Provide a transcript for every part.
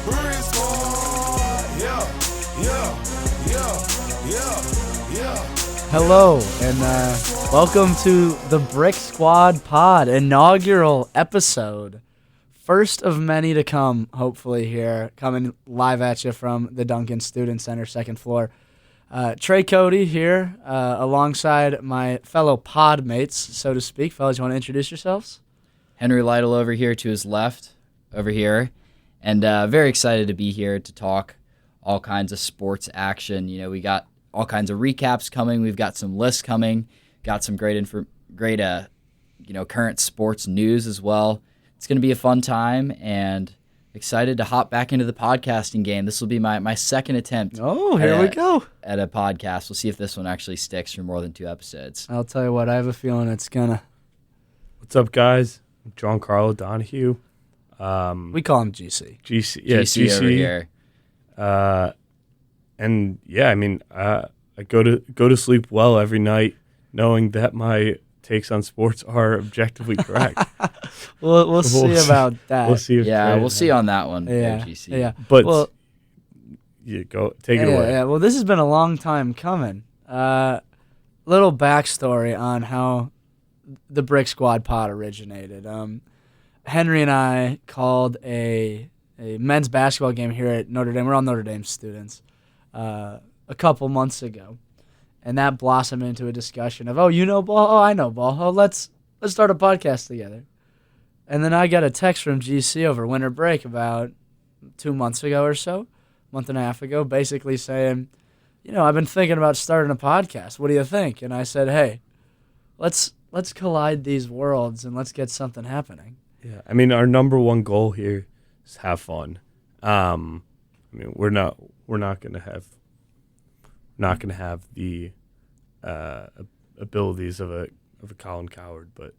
Brick Squad. Yeah, yeah, yeah, yeah, yeah. Hello, and welcome to the Brick Squad Pod inaugural episode. First of many to come, hopefully, here, coming live at you from the Duncan Student Center, second floor. Trey Cody here, alongside my fellow pod mates, so to speak. Fellas, you want to introduce yourselves? Henry Lytle over here to his left, over here, and very excited to be here to talk all kinds of sports action. You know, we got all kinds of recaps coming. We've got some lists coming. Got some great current sports news as well. It's going to be a fun time, and excited to hop back into the podcasting game. This will be my second attempt. Oh, here we go. At a podcast. We'll see if this one actually sticks for more than 2 episodes. I'll tell you what, I have a feeling it's gonna. What's up, guys? I'm John Carlo Donahue. We call him GC. GC over here. And yeah, I mean, I go to sleep well every night, knowing that my takes on sports are objectively correct. We'll see about that. We'll see. We'll see on that one. Yeah, GC. yeah. But well, you go take it away. Yeah. Well, this has been a long time coming. Little backstory on how the Brick Squad pod originated. Henry and I called a men's basketball game here at Notre Dame. We're all Notre Dame students. A couple months ago, and that blossomed into a discussion of, you know ball, I know ball. Let's start a podcast together. And then I got a text from GC over winter break about 2 months ago or so, month and a half ago, basically saying, I've been thinking about starting a podcast. What do you think? And I said, hey, let's collide these worlds and let's get something happening. Yeah, I mean, our number one goal here is have fun. I mean, we're not gonna have the abilities of a Colin Cowherd, but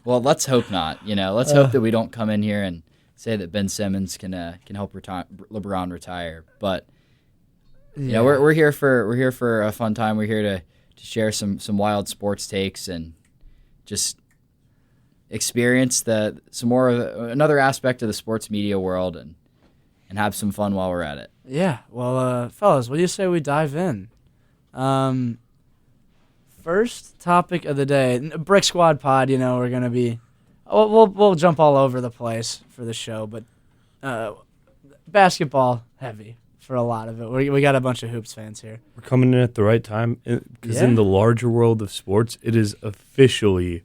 well, let's hope not. Let's hope that we don't come in here and say that Ben Simmons can help LeBron retire. But we're here for a fun time. We're here to share some wild sports takes and just experience another aspect of the sports media world and have some fun while we're at it. Yeah. Well, fellas, what do you say we dive in? First topic of the day, Brick Squad pod. We're gonna be, we'll jump all over the place for the show, but basketball heavy for a lot of it. We got a bunch of hoops fans here. we're coming in at the right time because in the larger world of sports, it is officially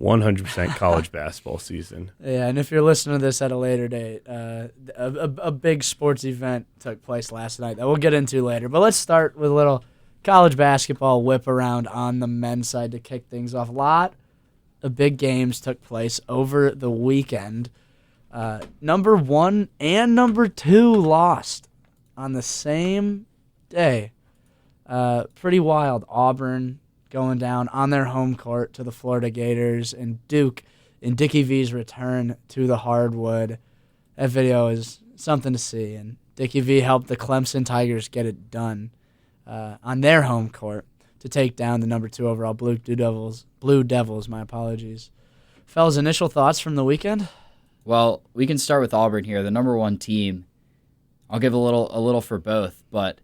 100% college basketball season. Yeah, and if you're listening to this at a later date, a big sports event took place last night that we'll get into later. But let's start with a little college basketball whip around on the men's side to kick things off. A lot of big games took place over the weekend. Number 1 and number 2 lost on the same day. Pretty wild. Auburn going down on their home court to the Florida Gators, and Duke in Dickie V's return to the hardwood. That video is something to see, and Dickie V helped the Clemson Tigers get it done on their home court to take down the number 2 overall Blue Devils. My apologies. Fellas, initial thoughts from the weekend? Well, we can start with Auburn here, the number 1 team. I'll give a little for both, but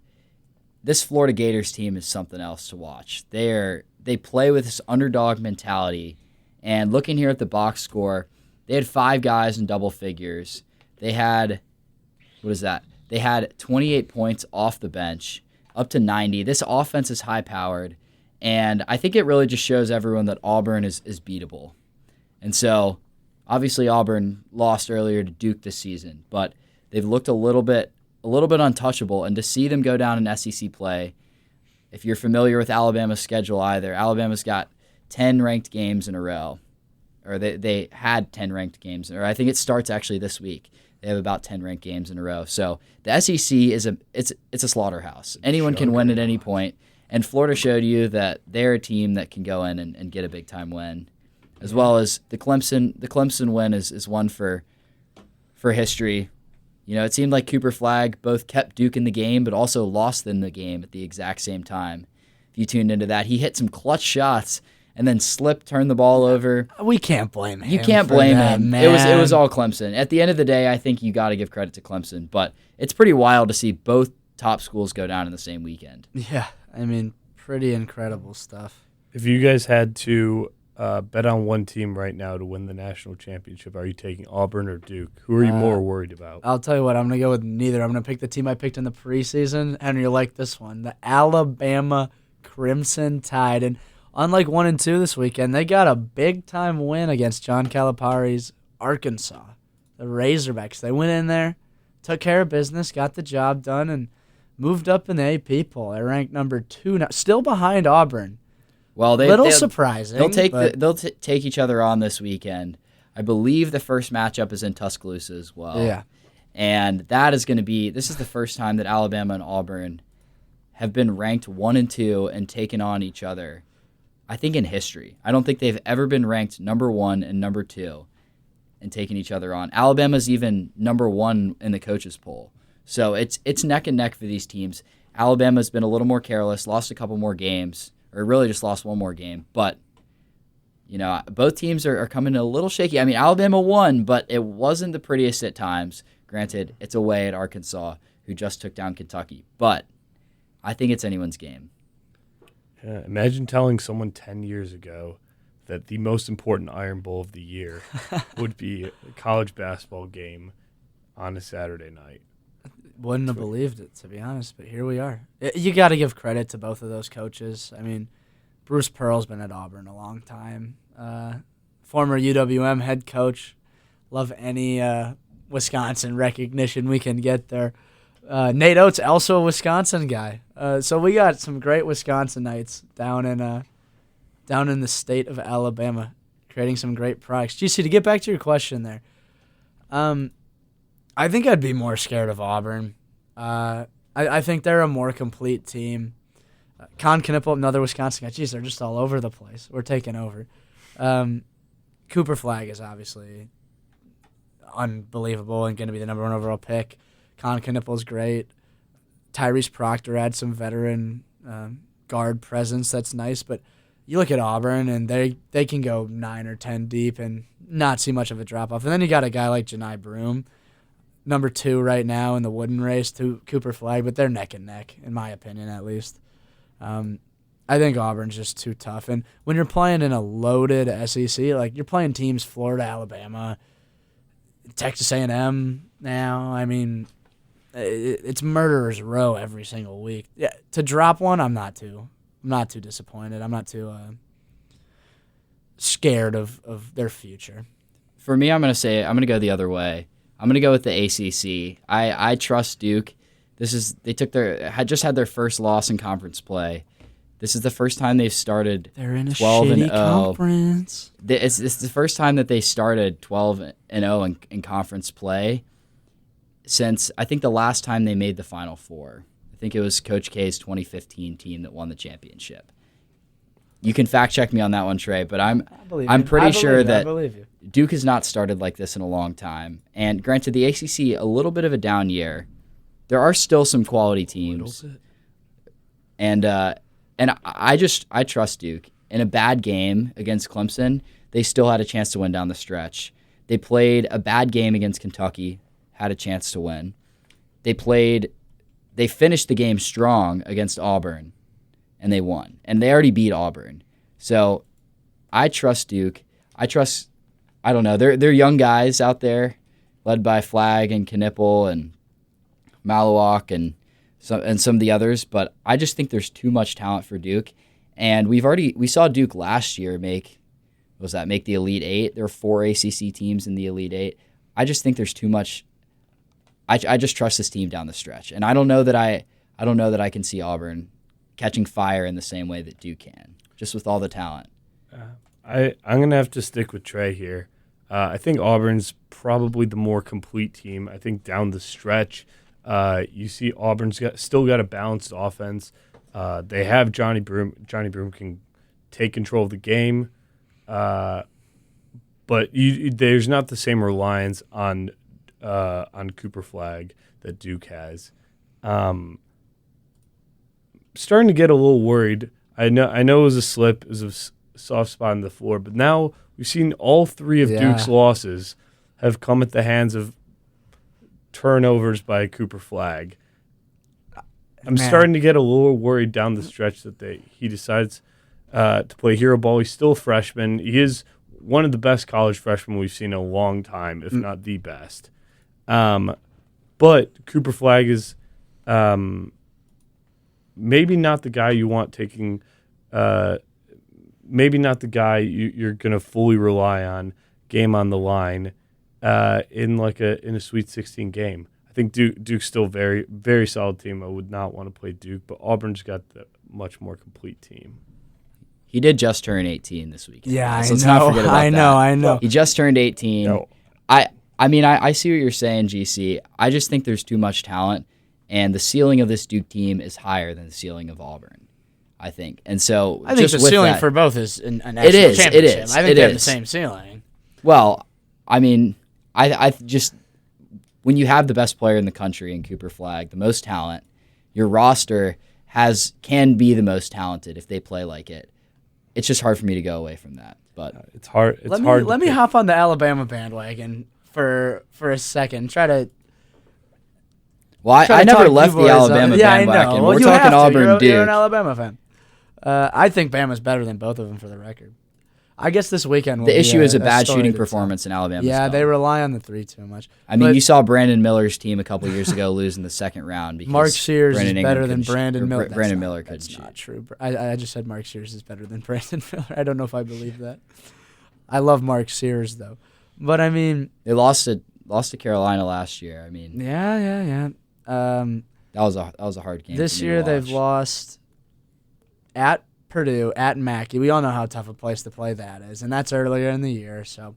this Florida Gators team is something else to watch. They play with this underdog mentality, and looking here at the box score, they had 5 guys in double figures. They had, They had 28 points off the bench, up to 90. This offense is high-powered, and I think it really just shows everyone that Auburn is beatable. And so, obviously Auburn lost earlier to Duke this season, but they've looked a little bit untouchable, and to see them go down in SEC play, if you're familiar with Alabama's schedule either, Alabama's got 10 ranked games in a row, or they had 10 ranked games, or I think it starts actually this week. They have about 10 ranked games in a row. So the SEC is a slaughterhouse. Anyone can win at any point, and Florida showed you that they're a team that can go in and get a big time win, as well as the Clemson win is one for history. It seemed like Cooper Flagg both kept Duke in the game, but also lost them the game at the exact same time. If you tuned into that, he hit some clutch shots and then slipped, turned the ball over. We can't blame him. You can't for blame that, him. Man. It was all Clemson. At the end of the day, I think you got to give credit to Clemson, but it's pretty wild to see both top schools go down in the same weekend. Yeah, I mean, pretty incredible stuff. If you guys had to bet on one team right now to win the national championship, are you taking Auburn or Duke? Who are you more worried about? I'll tell you what, I'm going to go with neither. I'm going to pick the team I picked in the preseason, and you'll like this one, the Alabama Crimson Tide. And unlike 1 and 2 this weekend, they got a big-time win against John Calipari's Arkansas, the Razorbacks. They went in there, took care of business, got the job done, and moved up in the AP poll. They're ranked number 2 now, still behind Auburn. Well, Little surprising. They'll take each other on this weekend. I believe the first matchup is in Tuscaloosa as well. Yeah. And that is going to be – this is the first time that Alabama and Auburn have been ranked 1 and 2 and taken on each other, I think, in history. I don't think they've ever been ranked number 1 and number 2 and taken each other on. Alabama's even number 1 in the coaches poll. So it's neck and neck for these teams. Alabama's been a little more careless, lost a couple more games, or really just lost one more game. But, you know, both teams are coming a little shaky. I mean, Alabama won, but it wasn't the prettiest at times. Granted, it's away at Arkansas, who just took down Kentucky. But I think it's anyone's game. Yeah, imagine telling someone 10 years ago that the most important Iron Bowl of the year would be a college basketball game on a Saturday night. Wouldn't have believed it, to be honest, but here we are. You got to give credit to both of those coaches. I mean, Bruce Pearl's been at Auburn a long time. Former UWM head coach. Love any Wisconsin recognition we can get there. Nate Oates, also a Wisconsin guy. So we got some great Wisconsinites down in the state of Alabama, creating some great products. GC, to get back to your question there, I think I'd be more scared of Auburn. I think they're a more complete team. Con Knippel, another Wisconsin guy. Jeez, they're just all over the place. We're taking over. Cooper Flagg is obviously unbelievable and going to be the number 1 overall pick. Con Knippel's great. Tyrese Proctor had some veteran guard presence. That's nice. But you look at Auburn, and they can go 9 or 10 deep and not see much of a drop-off. And then you got a guy like Janai Broome, number 2 right now in the wooden race to Cooper Flagg, but they're neck and neck, in my opinion, at least. I think Auburn's just too tough. And when you're playing in a loaded SEC, like you're playing teams Florida, Alabama, Texas A&M now, I mean, it's murderer's row every single week. Yeah, to drop one, I'm not too disappointed. I'm not too scared of their future. For me, I'm going to go the other way. I'm going to go with the ACC. I trust Duke. Had just had their first loss in conference play. This is the first time they've started 12 They're in a 12 shitty and 0. conference. It's the first time that they started 12 and 0 in conference play since I think the last time they made the Final Four. I think it was Coach K's 2015 team that won the championship. You can fact check me on that one, Trey, but I'm pretty sure that Duke has not started like this in a long time. And granted, the ACC, a little bit of a down year. There are still some quality teams. And I trust Duke. In a bad game against Clemson, they still had a chance to win down the stretch. They played a bad game against Kentucky, had a chance to win. They finished the game strong against Auburn, and they won. And they already beat Auburn. So I trust Duke. I don't know, they're young guys out there, led by Flagg and Knippel and Malawak and some of the others, but I just think there's too much talent for Duke. And we saw Duke last year make the Elite Eight. There were 4 ACC teams in the Elite Eight. I just think there's too much. I just trust this team down the stretch, and I don't know that I can see Auburn catching fire in the same way that Duke can, just with all the talent. I'm gonna have to stick with Trey here. I think Auburn's probably the more complete team. I think down the stretch, you see Auburn's still got a balanced offense. They have Johnny Broome. Johnny Broome can take control of the game, but there's not the same reliance on Cooper Flagg that Duke has. Starting to get a little worried. I know it was a slip. It was a soft spot on the floor. But now we've seen all three of Duke's losses have come at the hands of turnovers by Cooper Flagg. I'm starting to get a little worried down the stretch that he decides to play hero ball. He's still a freshman. He is one of the best college freshmen we've seen in a long time, if not the best. But Cooper Flagg is maybe not the guy you want taking maybe not the guy you're going to fully rely on game on the line in a Sweet 16 game. I think Duke's still very, very solid team. I would not want to play Duke, but Auburn's got the much more complete team. He did just turn 18 this weekend. Yeah, so let's not forget about that. I know. He just turned 18. No. I mean, I see what you're saying, GC. I just think there's too much talent, and the ceiling of this Duke team is higher than the ceiling of Auburn, I think. And so I think just the ceiling that, for both is an national championship. It is. I think they have the same ceiling. Well, I mean, I just when you have the best player in the country in Cooper Flagg, the most talent, your roster can be the most talented if they play like it. It's just hard for me to go away from that. But it's hard. Let me hop on the Alabama bandwagon for a second. Well, I never left the Alabama bandwagon. I know. Well, we're talking Auburn, Duke. You're an Alabama fan. I think Bama's better than both of them for the record. I guess this weekend will the issue is a bad story shooting to performance in Alabama. Yeah, they rely on the three too much. I mean, you saw Brandon Miller's team a couple years ago lose in the second round because Mark Sears Brandon is better than Brandon Miller. Brandon Miller couldn't That's shoot. not true. I just said Mark Sears is better than Brandon Miller. I don't know if I believe that. I love Mark Sears though, but I mean they lost to Carolina last year. I mean, yeah. That was a hard game. This year they've lost at Purdue, at Mackey. We all know how tough a place to play that is, and that's earlier in the year, so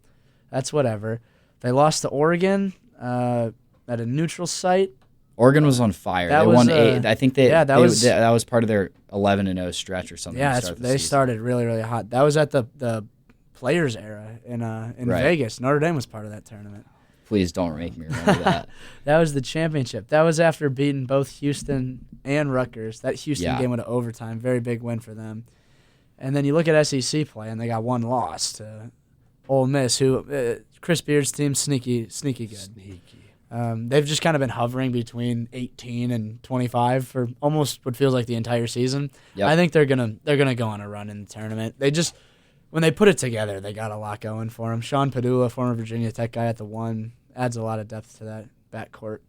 that's whatever. They lost to Oregon at a neutral site. Oregon was on fire. They won 8. I think that was part of their 11-0 stretch or something. Yeah, they started really, really hot. That was at the Players era in Vegas. Notre Dame was part of that tournament. Please don't make me remember that. That was the championship. That was after beating both Houston and Rutgers. That Houston game went to overtime. Very big win for them. And then you look at SEC play, and they got one loss to Ole Miss, who Chris Beard's team sneaky good. They've just kind of been hovering between 18 and 25 for almost what feels like the entire season. Yep. I think they're gonna go on a run in the tournament. When they put it together, they got a lot going for them. Sean Padula, former Virginia Tech guy at the 1, adds a lot of depth to that backcourt.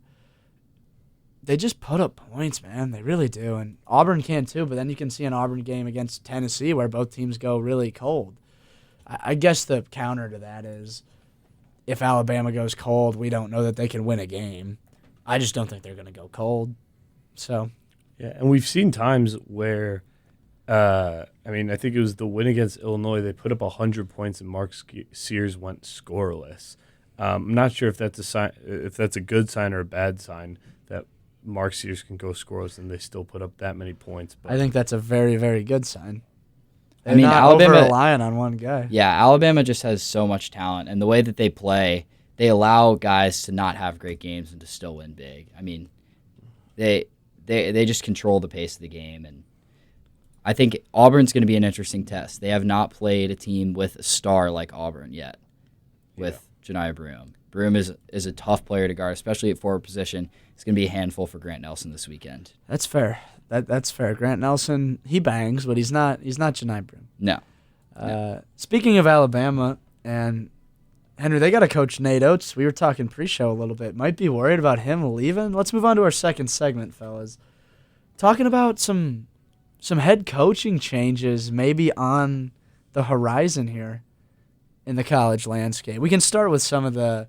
They just put up points, man. They really do. And Auburn can too, but then you can see an Auburn game against Tennessee where both teams go really cold. I guess the counter to that is if Alabama goes cold, we don't know that they can win a game. I just don't think they're going to go cold. So, yeah, and we've seen times where I think it was the win against Illinois. They put up 100 points, and Mark Sears went scoreless. I'm not sure if that's a sign, if that's a good sign or a bad sign that Mark Sears can go scoreless and they still put up that many points. But I think that's a very, very good sign. They're Alabama relying on one guy. Yeah, Alabama just has so much talent, and the way that they play, they allow guys to not have great games and to still win big. I mean, they just control the pace of the game, and I think Auburn's going to be an interesting test. They have not played a team with a star like Auburn yet with Janiah Broome. Broome is a tough player to guard, especially at forward position. It's going to be a handful for Grant Nelson this weekend. That's fair. That's fair. Grant Nelson, he bangs, but he's not Janiah Broome. No. Speaking of Alabama, and Henry, they got to coach Nate Oates. We were talking pre-show a little bit. Might be worried about him leaving. Let's move on to our second segment, fellas. Talking about some head coaching changes maybe on the horizon here in the college landscape. We can start with some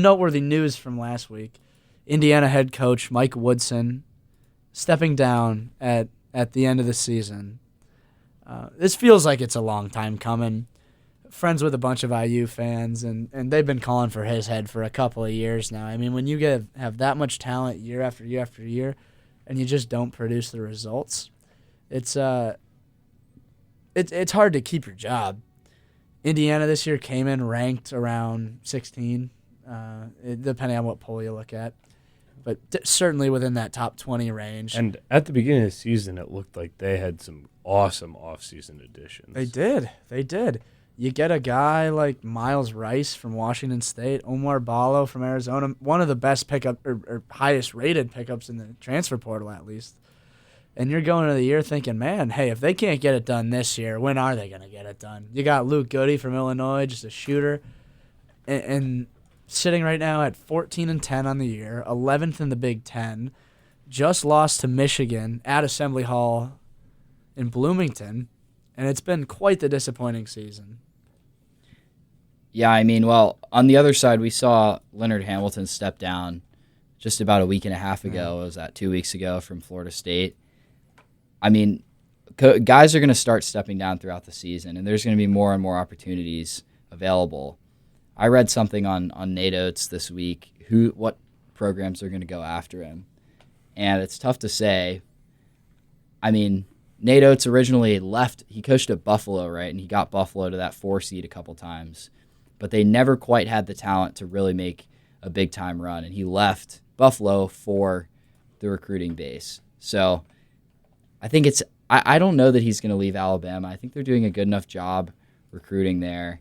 noteworthy news from last week. Indiana head coach Mike Woodson stepping down at the end of the season. This feels like it's a long time coming. Friends with a bunch of IU fans, and they've been calling for his head for a couple of years now. I mean, when you have that much talent year after year after year, and you just don't produce the results, it's hard to keep your job. Indiana this year came in ranked around 16, depending on what poll you look at. but certainly within that top 20 range. And at the beginning of the season, it looked like they had some awesome offseason additions. They did. You get a guy like Miles Rice from Washington State, Omar Ballo from Arizona, one of the best pickup or highest rated pickups in the transfer portal at least. And you're going into the year thinking, man, hey, if they can't get it done this year, when are they going to get it done? You got Luke Goody from Illinois, just a shooter, and sitting right now at 14-10 on the year, 11th in the Big Ten, just lost to Michigan at Assembly Hall in Bloomington, and it's been quite the disappointing season. Yeah, I mean, well, on the other side, we saw Leonard Hamilton step down just about a week and a half ago. Was that 2 weeks ago from Florida State? I mean, guys are going to start stepping down throughout the season, and there's going to be more and more opportunities available. I read something on Nate Oates this week, what programs are going to go after him. And it's tough to say. I mean, Nate Oates originally left. He coached at Buffalo, right? And he got Buffalo to that 4 seed a couple times. But they never quite had the talent to really make a big-time run. And he left Buffalo for the recruiting base. So I think I don't know that he's going to leave Alabama. I think they're doing a good enough job recruiting there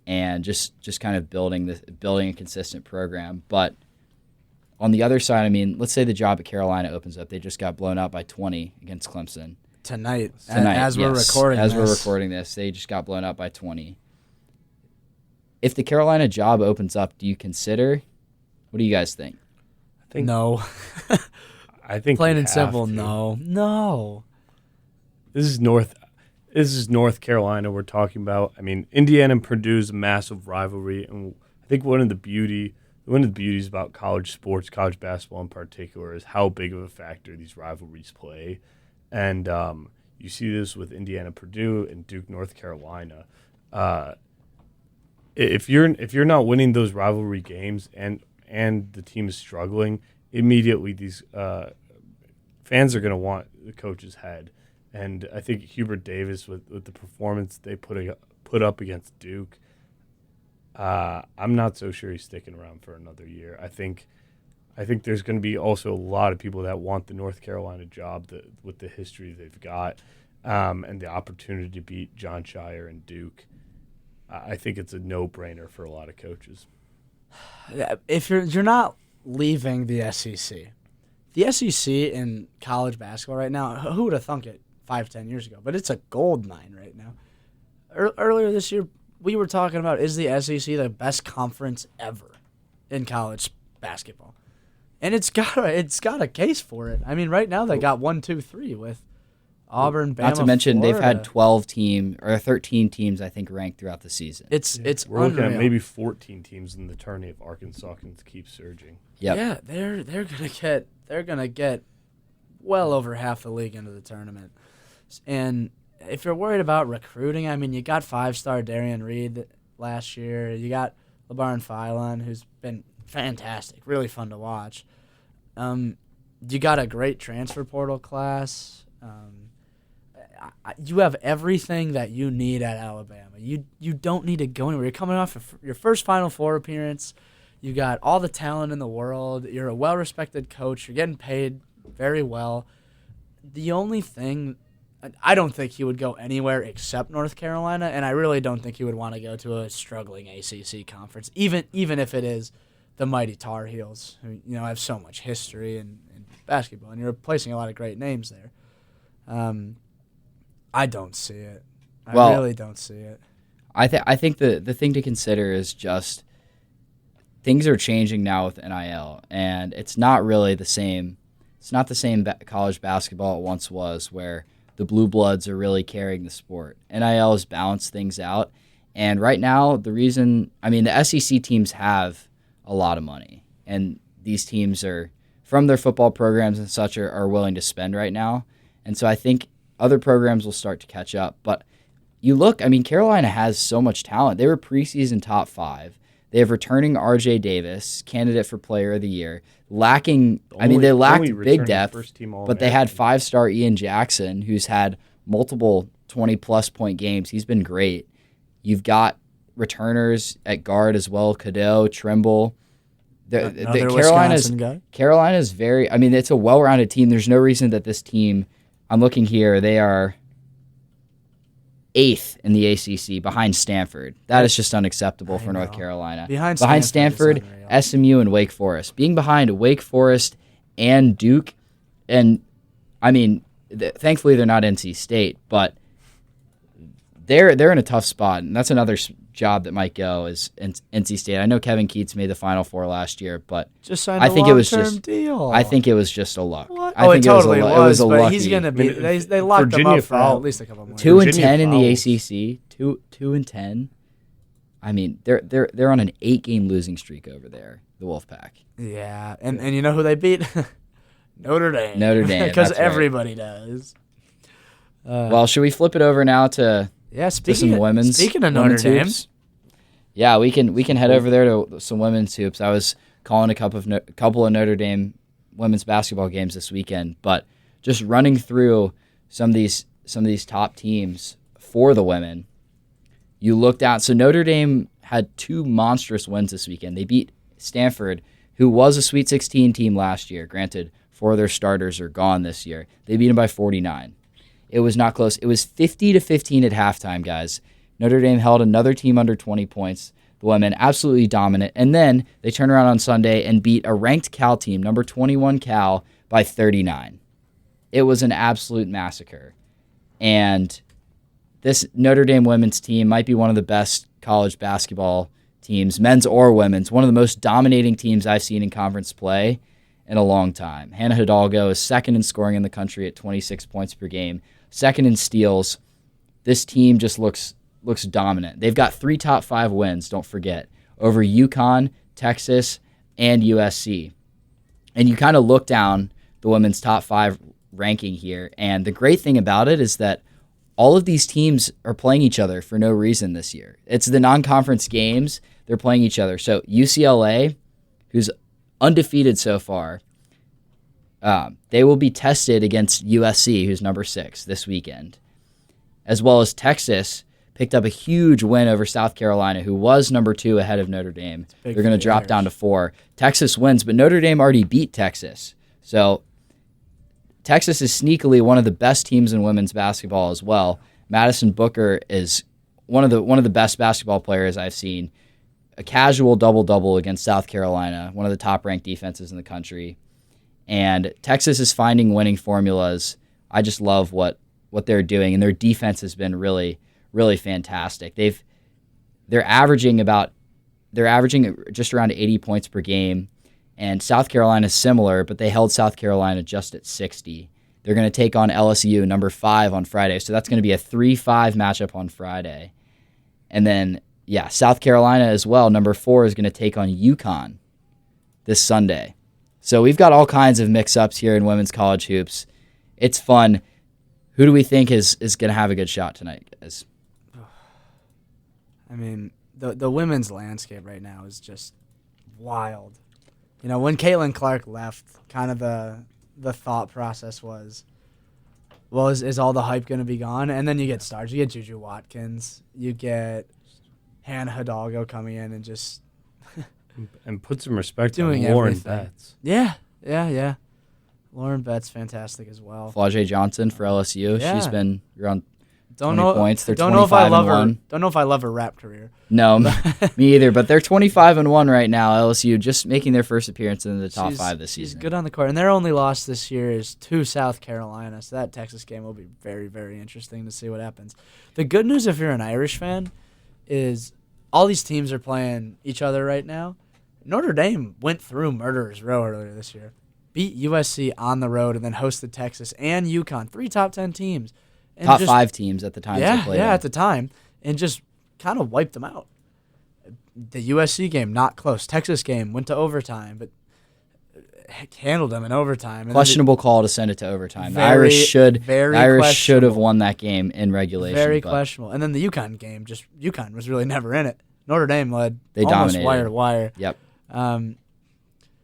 and just kind of building a consistent program. But on the other side, I mean, let's say the job at Carolina opens up. They just got blown out by 20 against Clemson. Tonight, as we're recording this, they just got blown out by 20. If the Carolina job opens up, do you consider? What do you guys think? No. I think plain and simple, no. This is North Carolina we're talking about. I mean, Indiana and Purdue's a massive rivalry, and I think one of the beauties about college sports, college basketball in particular, is how big of a factor these rivalries play. And you see this with Indiana, Purdue, and Duke, North Carolina. If you're not winning those rivalry games and the team is struggling, immediately these fans are going to want the coach's head. And I think Hubert Davis, with the performance they put up against Duke, I'm not so sure he's sticking around for another year. I think there's going to be also a lot of people that want the North Carolina job with the history they've got and the opportunity to beat Jon Scheyer and Duke. I think it's a no-brainer for a lot of coaches. If you're not leaving the SEC, the SEC in college basketball right now, who would have thunk it 5-10 years ago? But it's a gold mine right now. Earlier this year, we were talking about, is the SEC the best conference ever in college basketball? And it's got a case for it. I mean, right now they got 1, 2, 3 with Auburn, Bama, not to mention Florida. They've had 13 teams, I think, ranked throughout the season. We're looking at maybe 14 teams in the tourney if Arkansas can keep surging. Yep. Yeah, they're gonna get well over half the league into the tournament. And if you're worried about recruiting, I mean, you got 5-star Darian Reed last year. You got LeBaron Philon, who's been fantastic, really fun to watch. You got a great transfer portal class. You have everything that you need at Alabama. You don't need to go anywhere. You're coming off of your first Final Four appearance. You got all the talent in the world. You're a well-respected coach. You're getting paid very well. The only thing, I don't think he would go anywhere except North Carolina, and I really don't think he would want to go to a struggling ACC conference, even if it is the mighty Tar Heels, who have so much history in basketball, and you're replacing a lot of great names there. I don't see it. I really don't see it. I think the thing to consider is just things are changing now with NIL, and it's not really the same. It's not the same college basketball it once was, where the blue bloods are really carrying the sport. NIL has balanced things out, and right now the SEC teams have a lot of money, and these teams are, from their football programs and such, are willing to spend right now. And so I think other programs will start to catch up. But you look, Carolina has so much talent. They were preseason top 5. They have returning R.J. Davis, candidate for Player of the Year. They lacked big depth, but they had 5-star Ian Jackson, who's had multiple 20-plus point games. He's been great. You've got returners at guard as well, Cadeau, Trimble. Another Wisconsin guy. Carolina's very. I mean, it's a well-rounded team. There's no reason that this team. I'm looking here. They are 8th in the ACC behind Stanford. That is just unacceptable for North Carolina. Behind Stanford, SMU, and Wake Forest. Being behind Wake Forest and Duke, and I mean, thankfully they're not NC State, but they're in a tough spot, and that's another job that might go is NC State. I know Kevin Keats made the Final Four last year, but just signed I think a it was long-term just deal. I think it was just a luck. What? I think it totally was. It was a but lucky. he's gonna be. I mean, they locked him Virginia up for foul. at least a couple more. 2 and Virginia 10 in the fouls. ACC. 2-10. I mean, they're on an 8-game losing streak over there. The Wolfpack. Yeah, and you know who they beat? Notre Dame. Notre Dame, because that's right. everybody does. Well, should we flip it over now to Yeah, some speaking of Notre women's Dame, hoops? Yeah, we can head over there to some women's hoops. I was calling a couple of Notre Dame women's basketball games this weekend, but just running through some of these top teams for the women. You looked out. So Notre Dame had 2 monstrous wins this weekend. They beat Stanford, who was a Sweet 16 team last year. Granted, 4 of their starters are gone this year. They beat them by 49. It was not close. It was 50-15 at halftime, guys. Notre Dame held another team under 20 points. The women absolutely dominant. And then they turned around on Sunday and beat a ranked Cal team, number 21 Cal, by 39. It was an absolute massacre. And this Notre Dame women's team might be one of the best college basketball teams, men's or women's, one of the most dominating teams I've seen in conference play in a long time. Hannah Hidalgo is 2nd in scoring in the country at 26 points per game, 2nd in steals. This team just looks dominant. They've got 3 top 5 wins, don't forget, over UConn, Texas, and USC. And you kind of look down the women's top 5 ranking here, and the great thing about it is that all of these teams are playing each other for no reason this year. It's the non-conference games. They're playing each other. So UCLA, who's undefeated so far, they will be tested against USC, who's number 6 this weekend, as well as Texas picked up a huge win over South Carolina, who was number 2 ahead of Notre Dame. They're going to drop down to 4. Texas wins, but Notre Dame already beat Texas. So Texas is sneakily one of the best teams in women's basketball as well. Madison Booker is one of the best basketball players I've seen. A casual double-double against South Carolina, one of the top-ranked defenses in the country. And Texas is finding winning formulas. I just love what they're doing, and their defense has been really, really fantastic. They're averaging just around 80 points per game, and South Carolina is similar, but they held South Carolina just at 60. They're going to take on LSU, number 5, on Friday, so that's going to be a 3-5 matchup on Friday. And then, South Carolina as well, number 4, is going to take on UConn this Sunday. So we've got all kinds of mix-ups here in women's college hoops. It's fun. Who do we think is going to have a good shot tonight, guys? I mean, the women's landscape right now is just wild. You know, when Caitlin Clark left, kind of the thought process was, well, is all the hype going to be gone? And then you get stars. You get Juju Watkins. You get Hannah Hidalgo coming in and just and put some respect doing on Lauren everything. Betts. Yeah. Lauren Betts, fantastic as well. Flau'jae Johnson for LSU. Yeah. She's been around Don't 20 points. They're don't know if I 25 love and her. 1. Don't know if I love her rap career. No, me either. But they're 25-1 right now. LSU just making their first appearance in the top 5 this season. She's good on the court, and their only loss this year is to South Carolina. So that Texas game will be very, very interesting to see what happens. The good news, if you're an Irish fan, is all these teams are playing each other right now. Notre Dame went through Murderers Row earlier this year, beat USC on the road, and then hosted Texas and UConn, 3 top 10 teams. And top 5 teams at the time they played. Yeah, at the time, and just kind of wiped them out. The USC game, not close. Texas game went to overtime, but handled them in overtime. And Questionable call to send it to overtime. The Very, Irish should have questionable. won that game in regulation. Very but questionable. And then the UConn game, UConn was really never in it. Notre Dame led They almost dominated. wire to wire. Yep. Um,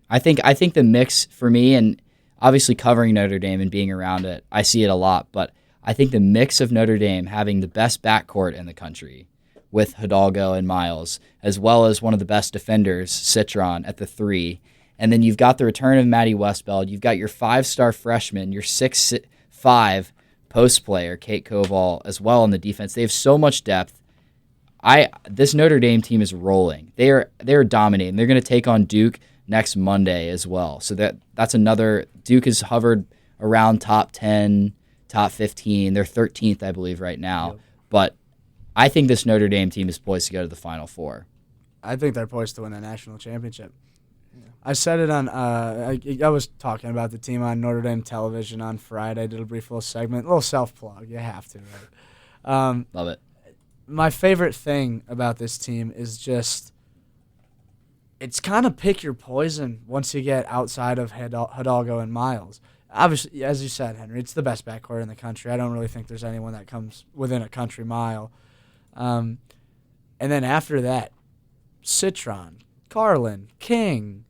I think the mix for me, and obviously covering Notre Dame and being around it, I see it a lot, but I think the mix of Notre Dame having the best backcourt in the country with Hidalgo and Miles, as well as one of the best defenders, Citron, at the 3. And then you've got the return of Maddie Westbeld. You've got your 5-star freshman, your 6'5" post player, Kate Koval, as well on the defense. They have so much depth. This Notre Dame team is rolling. They are dominating. They're going to take on Duke next Monday as well. So that's another. Duke has hovered around top 10, top 15. They're 13th, I believe, right now. Yep. But I think this Notre Dame team is poised to go to the Final Four. I think they're poised to win a national championship. I said it on. I was talking about the team on Notre Dame television on Friday. Did a brief little segment, a little self plug. You have to, right? Love it. My favorite thing about this team is just it's kind of pick your poison once you get outside of Hidalgo and Miles. Obviously, as you said, Henry, it's the best backcourt in the country. I don't really think there's anyone that comes within a country mile. And then after that, Citron, Carlin, King,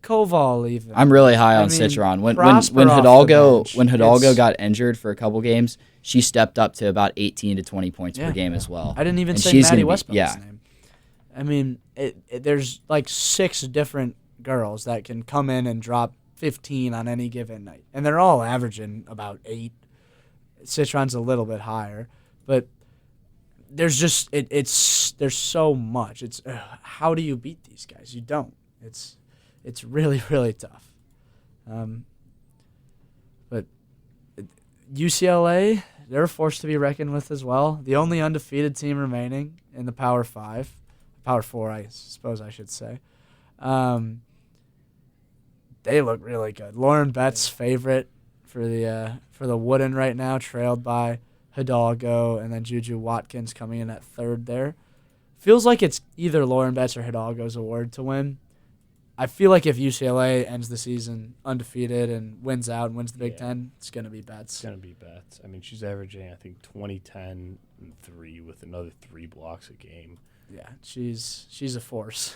Koval even. I'm really high on Citron. When Hidalgo got injured for a couple games, she stepped up to about 18 to 20 points per game as well. I didn't even and say Maddie Westbeld's yeah. name. I mean, there's like 6 different girls that can come in and drop 15 on any given night, and they're all averaging about 8. Citron's a little bit higher, but there's just there's so much. It's how do you beat these guys? You don't. It's really, really tough. But UCLA, they're forced to be reckoned with as well. The only undefeated team remaining in the Power 4, I suppose I should say. They look really good. Lauren Betts' favorite for the Wooden right now, trailed by Hidalgo, and then Juju Watkins coming in at 3rd there. Feels like it's either Lauren Betts or Hidalgo's award to win. I feel like if UCLA ends the season undefeated and wins out and wins the Big Ten, it's going to be Betts. It's going to be Betts. I mean, she's averaging, I think, 20, 10, and 3 with another 3 blocks a game. Yeah, she's a force.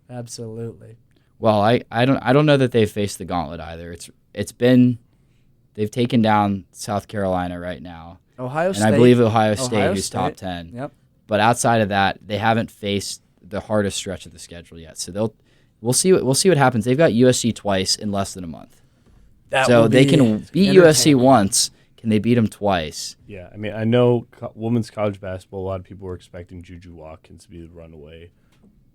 Absolutely. Well, I don't know that they've faced the gauntlet either. They've taken down South Carolina right now. Ohio State. And I believe Ohio State is top 10. Yep. But outside of that, they haven't faced the hardest stretch of the schedule yet. So we'll see what happens. They've got USC twice in less than a month. So they can beat USC once. Can they beat them twice? Yeah, I mean, I know women's college basketball, a lot of people were expecting Juju Watkins to be the runaway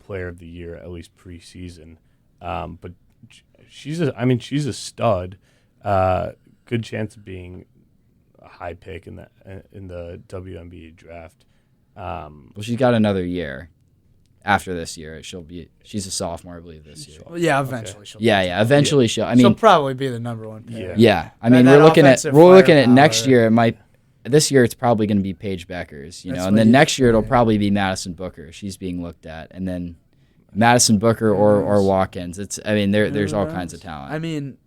player of the year, at least preseason. But she's a stud. Good chance of being a high pick in the WNBA draft. Well, she's got another year. After this year, she's a sophomore, I believe, this year. Well, yeah, eventually she'll. Eventually she'll. I mean, she'll probably be the number 1 pick. Yeah. I mean, we're looking at next year. This year it's probably going to be Paige Beckers, and then next year it'll probably be Madison Booker. She's being looked at, and then Madison Booker or Watkins. There's all kinds of talent. I mean,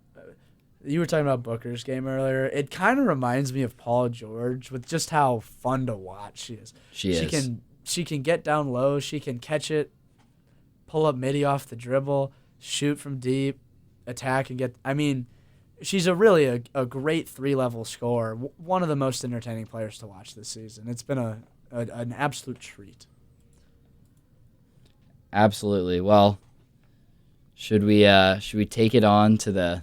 you were talking about Booker's game earlier. It kind of reminds me of Paul George with just how fun to watch she is. She can get down low. She can catch it, pull up midi off the dribble, shoot from deep, attack and get. I mean, she's a great 3-level scorer. One of the most entertaining players to watch this season. It's been an absolute treat. Absolutely. Well, should we take it on to the?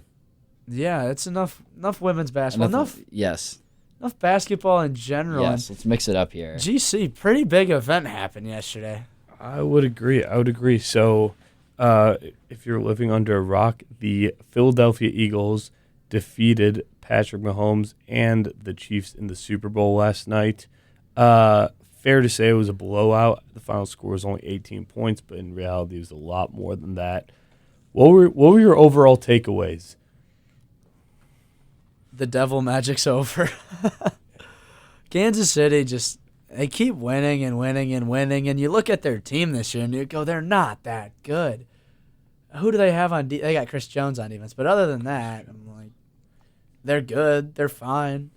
Yeah, it's enough women's basketball. Yes. Enough basketball in general. Yes, let's mix it up here. GC, pretty big event happened yesterday. I would agree. So, if you're living under a rock, the Philadelphia Eagles defeated Patrick Mahomes and the Chiefs in the Super Bowl last night. Fair to say it was a blowout. The final score was only 18 points, but in reality it was a lot more than that. What were your overall takeaways? The devil magic's over. Kansas City they keep winning and winning and winning, and you look at their team this year and you go, they're not that good. Who do they have on defense? They got Chris Jones on defense, but other than that, I'm like, they're good, they're fine.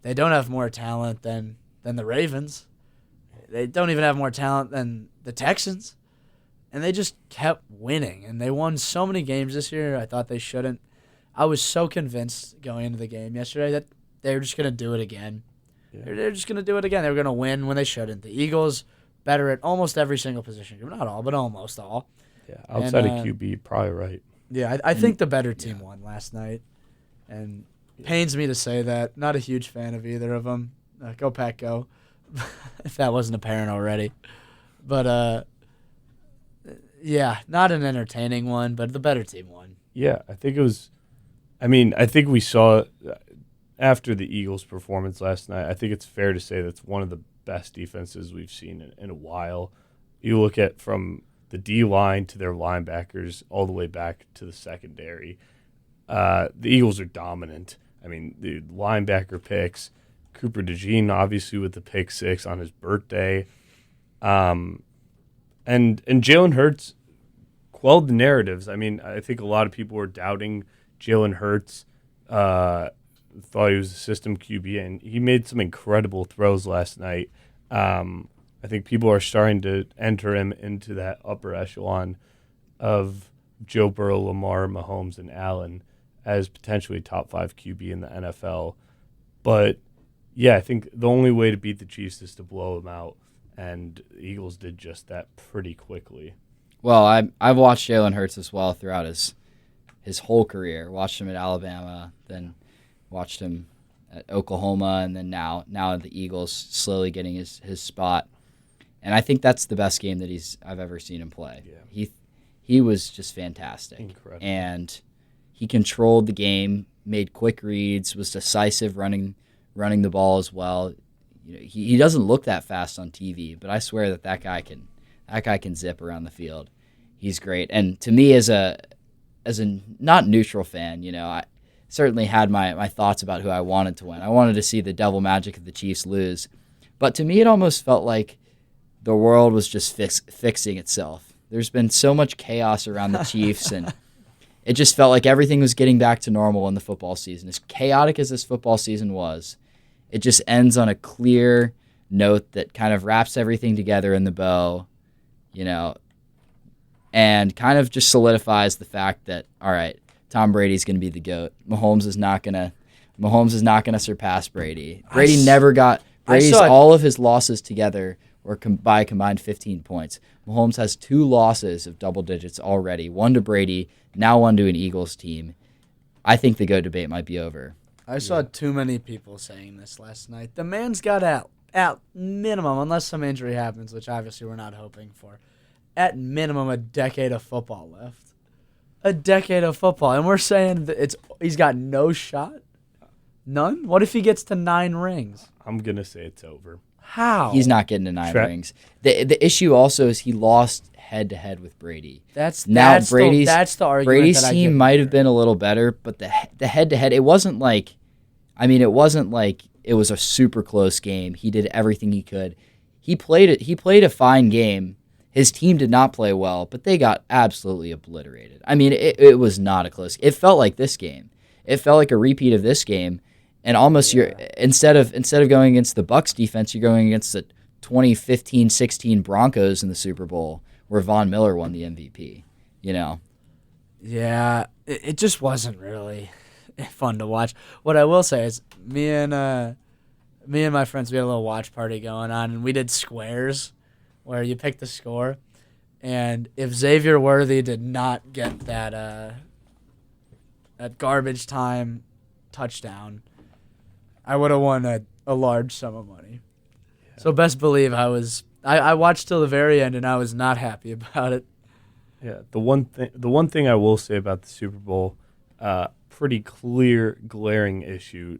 They don't have more talent than the Ravens. They don't even have more talent than the Texans. And they just kept winning, and they won so many games this year. I thought they shouldn't. I was so convinced going into the game yesterday that they were just going to do it again. They're just going to do it again. They were going to win when they shouldn't. The Eagles better at almost every single position group. Not all, but almost all. Yeah, outside And, of QB, you're probably right. Yeah, I think the better team won last night. And pains me to say that. Not a huge fan of either of them. Go Pack, go. If that wasn't apparent already. But, yeah, not an entertaining one, but the better team won. Yeah, I think it was. I think we saw after the Eagles' performance last night. I think it's fair to say that's one of the best defenses we've seen in a while. You look at from the D line to their linebackers all the way back to the secondary. The Eagles are dominant. I mean, the linebacker picks, Cooper DeJean obviously with the pick 6 on his birthday, and Jalen Hurts quelled the narratives. I mean, I think a lot of people were doubting Jalen Hurts, thought he was a system QB, and he made some incredible throws last night. I think people are starting to enter him into that upper echelon of Joe Burrow, Lamar, Mahomes, and Allen as potentially top 5 QB in the NFL. But, yeah, I think the only way to beat the Chiefs is to blow them out, and the Eagles did just that pretty quickly. Well, I've watched Jalen Hurts as well throughout his whole career. Watched him at Alabama, then watched him at Oklahoma, and then now at the Eagles, slowly getting his spot. And I think that's the best game that I've ever seen him play. Yeah. He was just fantastic. Incredible. And he controlled the game, made quick reads, was decisive running the ball as well. You know, he doesn't look that fast on TV, but I swear that guy can zip around the field. He's great. And to me, as a not neutral fan, you know, I certainly had my thoughts about who I wanted to win. I wanted to see the devil magic of the Chiefs lose. But to me, it almost felt like the world was just fixing itself. There's been so much chaos around the Chiefs, and it just felt like everything was getting back to normal in the football season. As chaotic as this football season was, it just ends on a clear note that kind of wraps everything together in the bow, you know, and kind of just solidifies the fact that, all right, Tom Brady's going to be the GOAT. Mahomes is not going to surpass Brady. Brady's all of his losses together were by combined 15 points. Mahomes has 2 losses of double digits already, one to Brady, now one to an Eagles team. I think the GOAT debate might be over. I saw too many people saying this last night. The man's got at minimum, unless some injury happens, which obviously we're not hoping for, at minimum a decade of football left. A decade of football. And we're saying that he's got no shot? None? What if he gets to 9 rings? I'm going to say it's over. How? He's not getting to 9 rings. The issue also is he lost head-to-head with Brady. That's the argument. Brady's that I team give might have been a little better, but the head-to-head, it wasn't like it was a super close game. He did everything he could. He played a fine game. His team did not play well, but they got absolutely obliterated. I mean, it was not a close. It felt like this game. It felt like a repeat of this game. And almost you're instead of going against the Bucs defense, you're going against the 2015-16 Broncos in the Super Bowl where Von Miller won the MVP. You know. Yeah, it just wasn't really fun to watch. What I will say is me and my friends, we had a little watch party going on, and we did squares where you pick the score. And if Xavier Worthy did not get that garbage time touchdown, I would have won a large sum of money. Yeah. So best believe I watched till the very end, and I was not happy about it. Yeah, the one thing I will say about the Super Bowl, pretty clear, glaring issue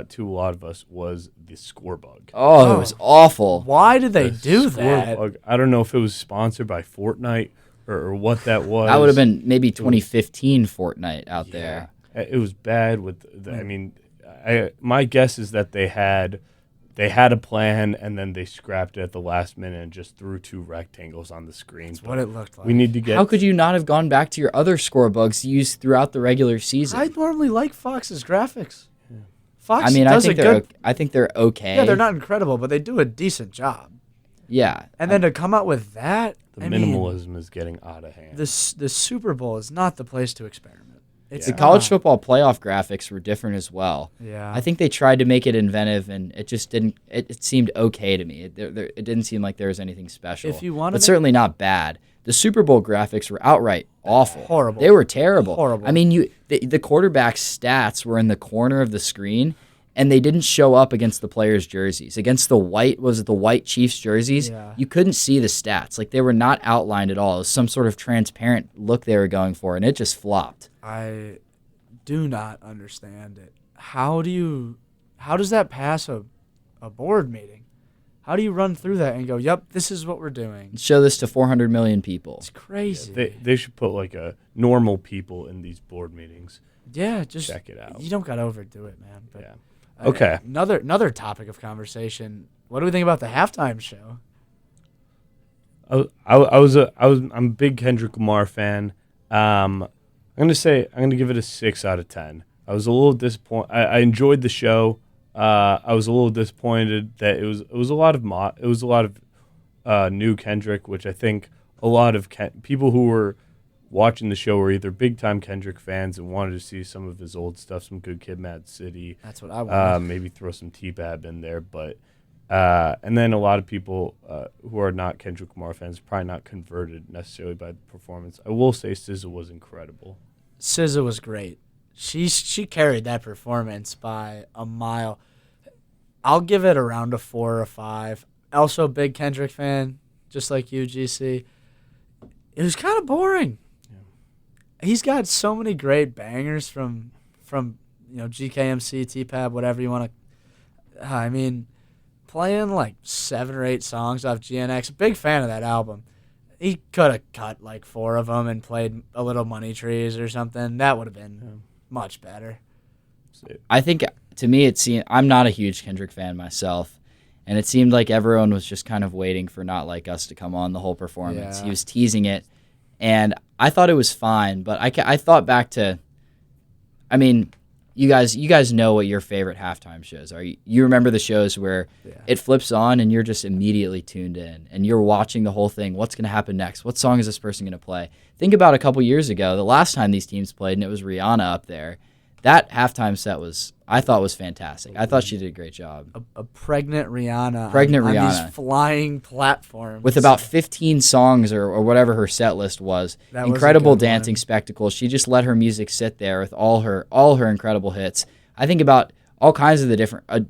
to a lot of us was the score bug. Oh, it was awful. Why did they do that? Bug, I don't know if it was sponsored by Fortnite or what that was. That would have been maybe 2015 Fortnite out there. It was bad with I mean, my guess is that they had a plan and then they scrapped it at the last minute and just threw 2 rectangles on the screen. That's what it looked like. We need to get. How could you not have gone back to your other score bugs used throughout the regular season? I normally like Fox's graphics. Yeah. Fox I think they're okay. Yeah, they're not incredible, but they do a decent job. Yeah. And then to come out with that, minimalism is getting out of hand. The Super Bowl is not the place to experiment. It's The not. college football playoff graphics were different as well. Yeah. I think they tried to make it inventive, and it just didn't. It seemed okay to me. It didn't seem like there was anything special. If you wanna but make- certainly not bad. The Super Bowl graphics were outright awful. Horrible. They were terrible. Horrible. I mean, the quarterback's stats were in the corner of the screen, and they didn't show up against the players' jerseys. Against the white Chiefs jerseys, Yeah. you couldn't see the stats. Like, they were not outlined at all. It was some sort of transparent look they were going for, and it just flopped. I do not understand it. How does that pass a board meeting? How do you run through that and go, "Yep, this is what we're doing"? Show this to 400 million people. It's crazy. They should put like a normal people in these board meetings. Yeah, just Check it out. You don't gotta overdo it, man. But, Yeah. Okay. Another topic of conversation. What do we think about the halftime show? I'm a big Kendrick Lamar fan. I'm gonna give it a 6 out of 10. I was a little disappointed. I enjoyed the show. I was a little disappointed that it was a lot of new Kendrick, which I think a lot of people who were watching the show were either big time Kendrick fans and wanted to see some of his old stuff, some Good Kid, Mad City. That's what I want. Maybe throw some T-Bab in there, but and then a lot of people who are not Kendrick Lamar fans probably not converted necessarily by the performance. I will say SZA was incredible. SZA was great. She carried that performance by a mile. I'll give it around a 4 or a 5. Also, a big Kendrick fan, just like you, GC. It was kind of boring. He's got so many great bangers from GKMC, T-Pab, whatever you want to. I mean, playing like 7 or 8 songs off GNX. Big fan of that album. He could have cut like 4 of them and played a little Money Trees or something. That would have been much better. I think, to me, I'm not a huge Kendrick fan myself, and it seemed like everyone was just kind of waiting for Not Like Us to come on the whole performance. Yeah. He was teasing it, and I thought it was fine, but I thought back to, I mean, you guys know what your favorite halftime shows are. You remember the shows where it flips on and you're just immediately tuned in, and you're watching the whole thing. What's going to happen next? What song is this person going to play? Think about a couple years ago, the last time these teams played, and it was Rihanna up there. That halftime set I thought was fantastic. I thought she did a great job. A pregnant Rihanna. Pregnant on Rihanna. these flying platforms. With about 15 songs or whatever her set list was. That was a Incredible good one. dancing spectacle. She just let her music sit there with all her incredible hits. I think about all kinds of the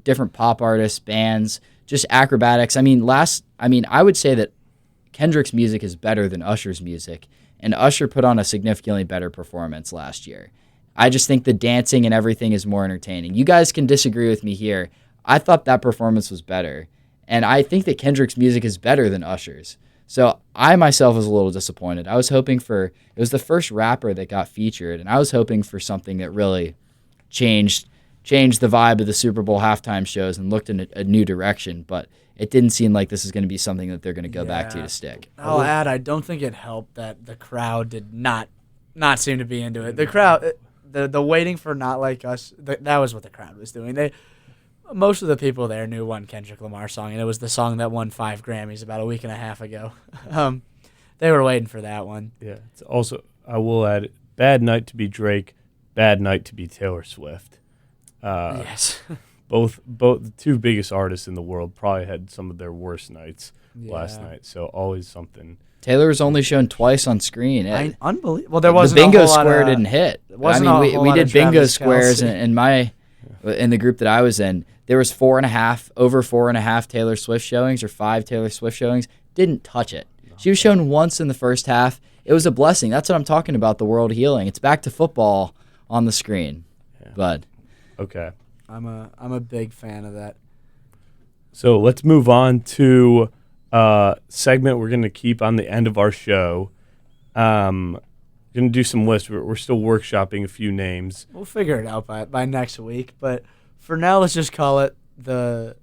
different pop artists, bands, just acrobatics. I would say that Kendrick's music is better than Usher's music, and Usher put on a significantly better performance last year. I just think the dancing and everything is more entertaining. You guys can disagree with me here. I thought that performance was better, and I think that Kendrick's music is better than Usher's. So I myself was a little disappointed. I was hoping it was the first rapper that got featured, and I was hoping for something that really changed the vibe of the Super Bowl halftime shows and looked in a new direction, but it didn't seem like this is going to be something that they're going to go back to stick. I'll add, I don't think it helped that the crowd did not seem to be into it. The crowd, the waiting for Not Like Us, that was what the crowd was doing. Most of the people there knew one Kendrick Lamar song, and it was the song that won 5 Grammys about a week and a half ago. They were waiting for that one. Yeah. It's also, I will add, bad night to be Drake, bad night to be Taylor Swift. Yes. Both the two biggest artists in the world probably had some of their worst nights last night. So always something. Taylor was only shown twice on screen. Unbelievable. Well, there wasn't the bingo a whole lot square of, didn't hit. wasn't a whole we lot did of bingo Travis squares Kelce. in the group that I was in. There was over 4.5 Taylor Swift showings or 5 Taylor Swift showings. Didn't touch it. She was shown once in the first half. It was a blessing. That's what I'm talking about. The world healing. It's back to football on the screen. Yeah. But Okay. I'm a big fan of that. So let's move on to a segment we're going to keep on the end of our show. Going to do some lists. We're still workshopping a few names. We'll figure it out by next week, but for now, let's just call it the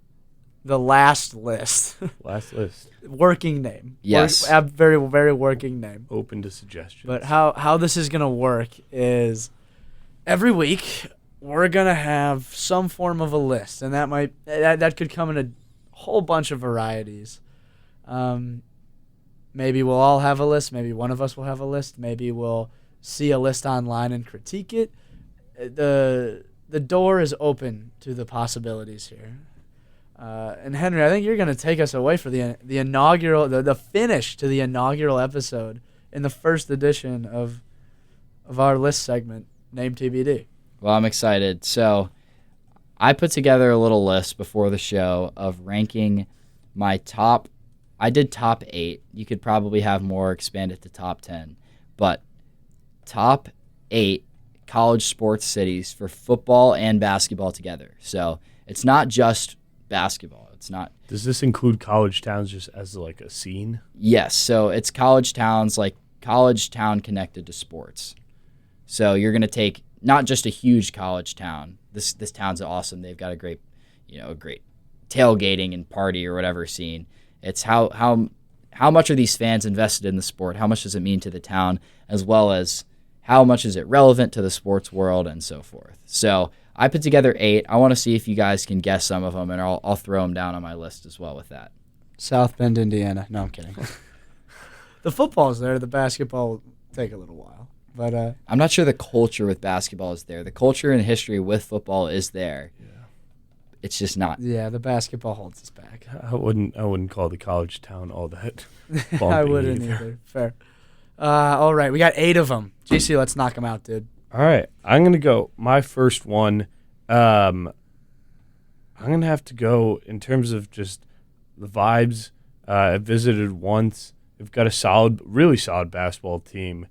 last list. Last list. Working name. Yes. Very, very working name. Open to suggestions. But how this is going to work is every week we're going to have some form of a list, and that could come in a whole bunch of varieties. Maybe we'll all have a list. Maybe one of us will have a list. Maybe we'll see a list online and critique it. The door is open to the possibilities here. And Henry, I think you're going to take us away for the inaugural, the finish to the inaugural episode in the first edition of our list segment, Name TBD. Well, I'm excited. So I put together a little list before the show of ranking my top. I did top 8. You could probably have more, expand it to top 10. But top 8 college sports cities for football and basketball together. So it's not just basketball. It's not. Does this include college towns just as like a scene? Yes. So it's college towns, like college town connected to sports. So you're going to take not just a huge college town. This town's awesome. They've got a great tailgating and party or whatever scene. It's how much are these fans invested in the sport? How much does it mean to the town, as well as how much is it relevant to the sports world and so forth. So I put together 8. I want to see if you guys can guess some of them, and I'll throw them down on my list as well with that. South Bend, Indiana. No, I'm kidding. The football's there. The basketball will take a little while. But I'm not sure the culture with basketball is there. The culture and history with football is there. Yeah. It's just not. Yeah, the basketball holds us back. I wouldn't call the college town all that. I wouldn't either. Fair. All right, we got 8 of them. GC, let's knock them out, dude. All right, I'm going to go. My first one, I'm going to have to go in terms of just the vibes. I visited once. They've got a really solid basketball team.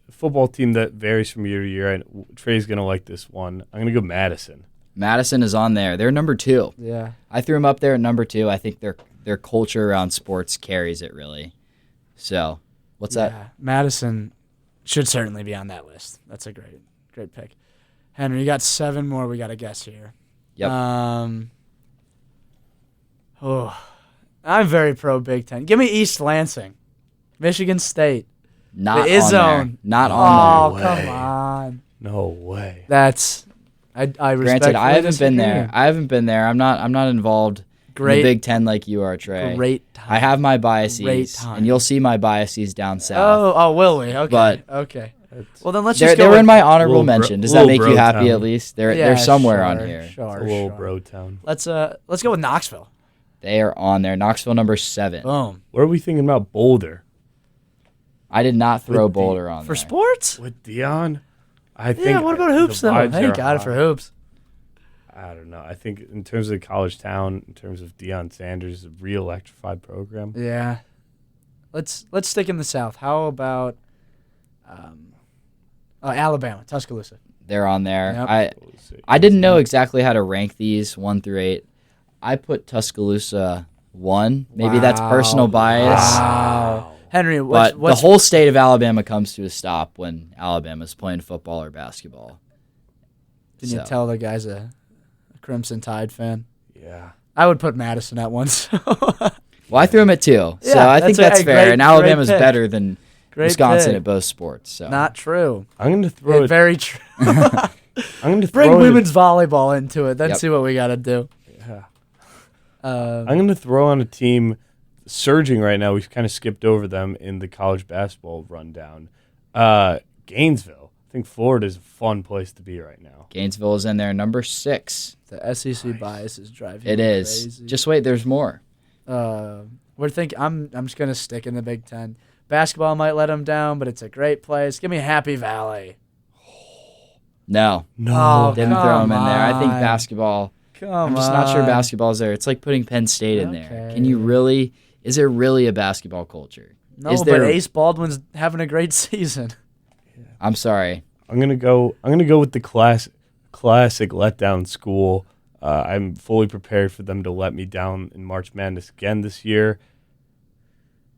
Football team that varies from year to year. And Trey's going to like this one. I'm going to go Madison. Madison is on there. They're number 2. Yeah. I threw them up there at number 2. I think their culture around sports carries it, really. So, what's that? Madison should certainly be on that list. That's a great pick. Henry, you got 7 more we got to guess here. Yep. I'm very pro Big Ten. Give me East Lansing. Michigan State. Not the on zone. there. Not on there. Oh, come on. No way. That's I respect. Granted, I haven't been there. I'm not involved in the Big Ten like you are, Trey. Great time. I have my biases, Great time. and you'll see my biases down south. Oh, will we? Okay. But okay. Well, then let's just go. They were in my honorable Little mention. Does that make you happy town. At least? They're somewhere on here. Sure, It's a little bro town. Let's go with Knoxville. They are on there. Knoxville number 7. Boom. What are we thinking about Boulder? I did not throw Boulder on For there. sports? With Dion? I think. Yeah, what about hoops, the though? vibes Thank are God high. for hoops. I don't know. I think in terms of college town, in terms of Deion Sanders, a real electrified program. Yeah. Let's stick in the South. How about Alabama, Tuscaloosa? They're on there. Yep. I didn't know exactly how to rank these 1 through 8. I put Tuscaloosa 1. Maybe that's personal bias. Wow. Henry, But the whole state of Alabama comes to a stop when Alabama's playing football or basketball. Can you tell the guy's a Crimson Tide fan? Yeah. I would put Madison at 1. Well, I threw him at 2, so Yeah, I think that's that's a fair. great- And Alabama's great pick. better than Great Wisconsin pick. at both sports. So Not true. I'm going to throw it. Very true. I'm going to Bring throw women's volleyball into it. Then Yep. see what we got to do. Yeah. Um, I'm going to throw on a team surging right now. We've kind of skipped over them in the college basketball rundown. Gainesville. I think Florida is a fun place to be right now. Gainesville is in there, number 6. the SEC bias is driving It me is. crazy. Just wait, there's more. We're thinking. I'm just gonna stick in the Big Ten. Basketball might let them down, but it's a great place. Give me Happy Valley. No, Oh, didn't throw them in there. I think on. basketball. Come I'm just not sure basketball's there. It's like putting Penn State in there. Okay. Can you really? Is there really a basketball culture? No, Is but there? Ace Baldwin's having a great season. I'm sorry. I'm gonna go with the classic letdown school. I'm fully prepared for them to let me down in March Madness again this year.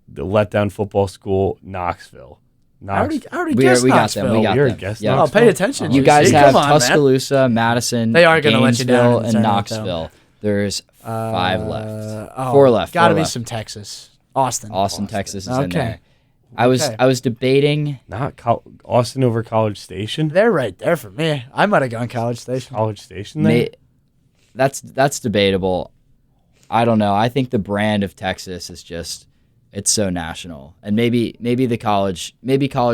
The letdown football school, Knoxville. I already We guessed got them. Knoxville. We got we already them. guessed Yeah. Oh, Knoxville? pay attention. You JC. guys have Come on, man. Tuscaloosa, Madison, They are gonna let you down in Gainesville, the and tournament, though. Knoxville. There's 5 left. 4 4 left. Got to 4 be left. some Texas. Austin. Austin, Texas is in Okay. there. I was debating. Not Austin over College Station. They're right there for me. I might have gone College Station. College Station there. That's debatable. I don't know. I think the brand of Texas is just It's so national, and maybe College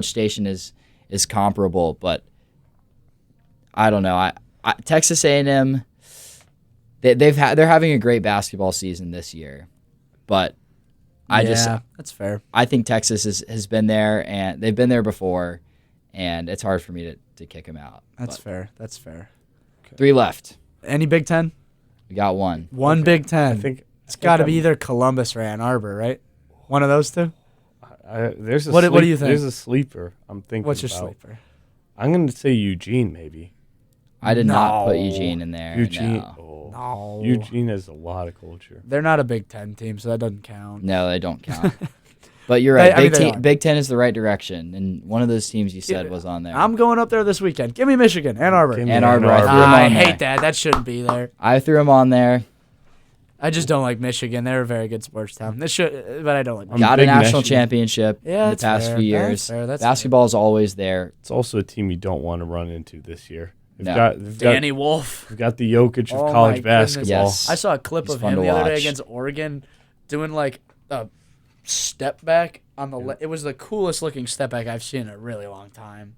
Station is comparable, but I don't know. I Texas A&M, they're having a great basketball season this year, but that's fair. I think Texas has been there, and they've been there before, and it's hard for me to kick them out. That's But fair. That's fair. 3 left. Any Big Ten? We got one. One Big Ten. I think It's got to be I'm- either Columbus or Ann Arbor, right? One of those two. There's a What do you think? There's a sleeper. I'm thinking. What's your about. sleeper? I'm going to say Eugene, maybe. I did not put No. Eugene in there. Eugene. No. Oh. No. Eugene has a lot of culture. They're not a Big Ten team, so that doesn't count. No, they don't count. But you're right. They are. Big Ten is the right direction, and one of those teams you said was on there. I'm going up there this weekend. Give me Michigan, Ann Arbor. Give me Ann Arbor. I threw Ah, him I on there. hate that. That shouldn't be there. I threw him on there. I just don't like Michigan. They're a very good sports town. This should, but I don't like. I'm Got a big national Michigan. championship Yeah, in the that's past fair. few That's years. fair. That's Basketball is always there. It's also a team you don't want to run into this year. They've No. got, they've Danny Wolf. They've got the Jokic of Oh my college goodness. basketball. Yes. I saw a clip He's of fun him to the other day watch. against Oregon, doing like a step back on the. It was the coolest looking step back I've seen in a really long time.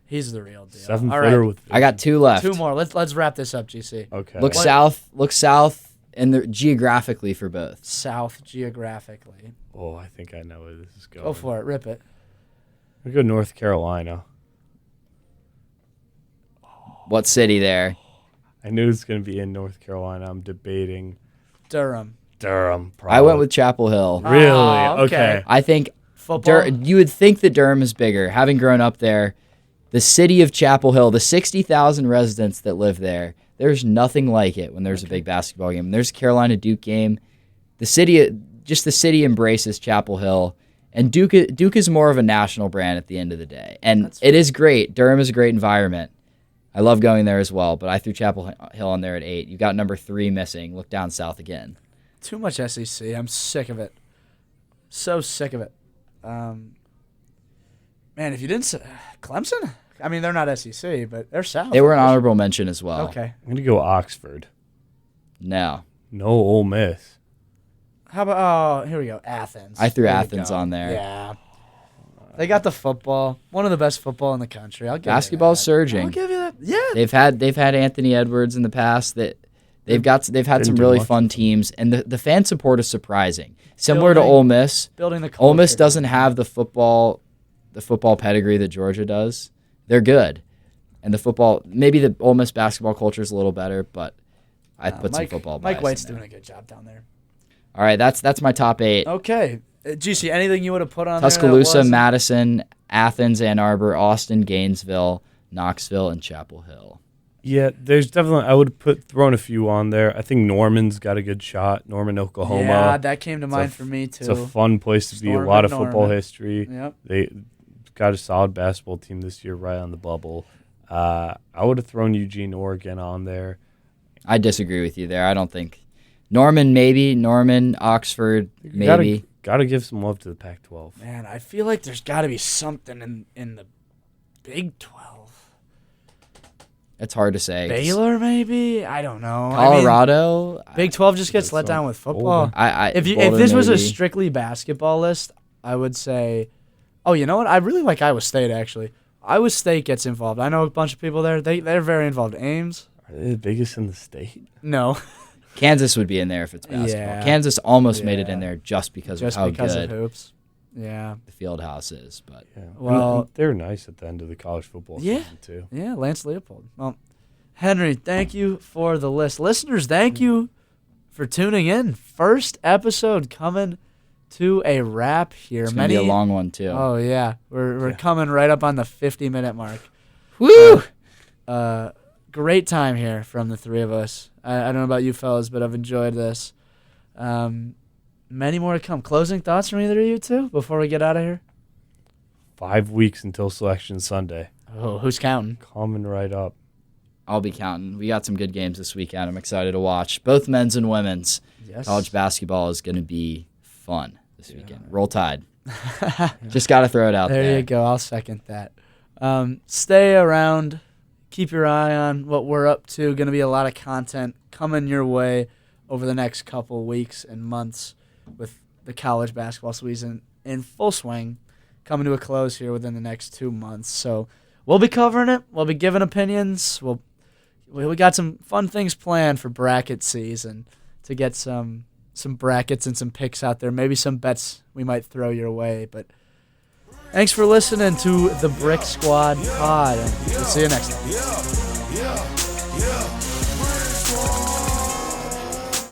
He's the real deal. 7 All footer right, with. I got 2 left. 2 more. Let's wrap this up, GC. Okay. Look south. Look south, and geographically for both. South geographically. Oh, I think I know where this is going. Go for it. Rip it. We go North Carolina. What city there? I knew it's going to be in North Carolina. I'm debating Durham. Durham. Probably. I went with Chapel Hill. Really? Oh, okay. Okay. I think Football. you would think that Durham is bigger. Having grown up there, the city of Chapel Hill, the 60,000 residents that live there, there's nothing like it when there's a big basketball game. When there's a Carolina Duke game, the city embraces Chapel Hill, and Duke is more of a national brand at the end of the day. And it is great. Durham is a great environment. I love going there as well, but I threw Chapel Hill on there at 8. You got number 3 missing. Look down south again. Too much SEC. I'm sick of it. So sick of it. Man, if you didn't say Clemson, I mean they're not SEC, but they're South. They were an honorable mention as well. Okay. I'm going to go Oxford. No. No Ole Miss. How about here we go, Athens. I threw There you Athens go. on there. Yeah. They got the football, one of the best football in the country. I'll give Basketball's you that. surging. I'll give you that. Yeah. They've had Anthony Edwards in the past. That they've had Didn't some do really much fun with them. teams, and the fan support is surprising. Similar to Building- Ole Miss. Building the Ole Miss culture. doesn't have the football pedigree that Georgia does. They're good, and maybe the Ole Miss basketball culture is a little better, but I put some football. Mike bias White's in there. doing a good job down there. All right, that's my top 8. Okay. GC, anything you would have put on there that Tuscaloosa, wasn't? Madison, Athens, Ann Arbor, Austin, Gainesville, Knoxville, and Chapel Hill. Yeah, there's definitely. I would have thrown a few on there. I think Norman's got a good shot. Norman, Oklahoma. Yeah, that came to It's mind a for me too. It's a fun place to be. A Storm lot at of football Norman. history. Yep. They got a solid basketball team this year, right on the bubble. I would have thrown Eugene, Oregon on there. I disagree with you there. I don't think Norman, maybe Norman, Oxford, maybe. Gotta give some love to the Pac-12. Man, I feel like there's got to be something in the Big 12. It's hard to say. Baylor, maybe? I don't know. Colorado. I mean, Big 12 just gets That's let down not with football. I If Boulder, this was a maybe. strictly basketball list, I would say, oh, you know what? I really like Iowa State, actually. Iowa State gets involved. I know a bunch of people there. They're very involved. Ames? Are they the biggest in the state? No. Kansas would be in there if it's basketball. Yeah. Kansas almost made it Yeah. in there just because Just of how because good of hoops. Yeah. the field house is. But Yeah. Well- And they're nice at the end of the college football Yeah. season too. Yeah, Lance Leopold. Well, Henry, thank you for the list. Listeners, thank you for tuning in. First episode coming to a wrap here. it's gonna be a long one too. Oh yeah, we're coming right up on the 50-minute mark. Woo! Great time here from the three of us. I don't know about you fellas, but I've enjoyed this. Many more to come. Closing thoughts from either of you two before we get out of here? 5 weeks until Selection Sunday. Oh, who's counting? Coming right up. I'll be counting. We got some good games this weekend. I'm excited to watch both men's and women's. Yes. College basketball is going to be fun this weekend. Roll Tide. Just got to throw it out there. There you go. I'll second that. Stay around. Keep your eye on what we're up to. Going to be a lot of content coming your way over the next couple weeks and months with the college basketball season in full swing, coming to a close here within the next 2 months. So we'll be covering it. We'll be giving opinions. We got some fun things planned for bracket season to get some brackets and some picks out there. Maybe some bets we might throw your way. But thanks for listening to the Brick Squad pod, and we'll see you next time. Yeah.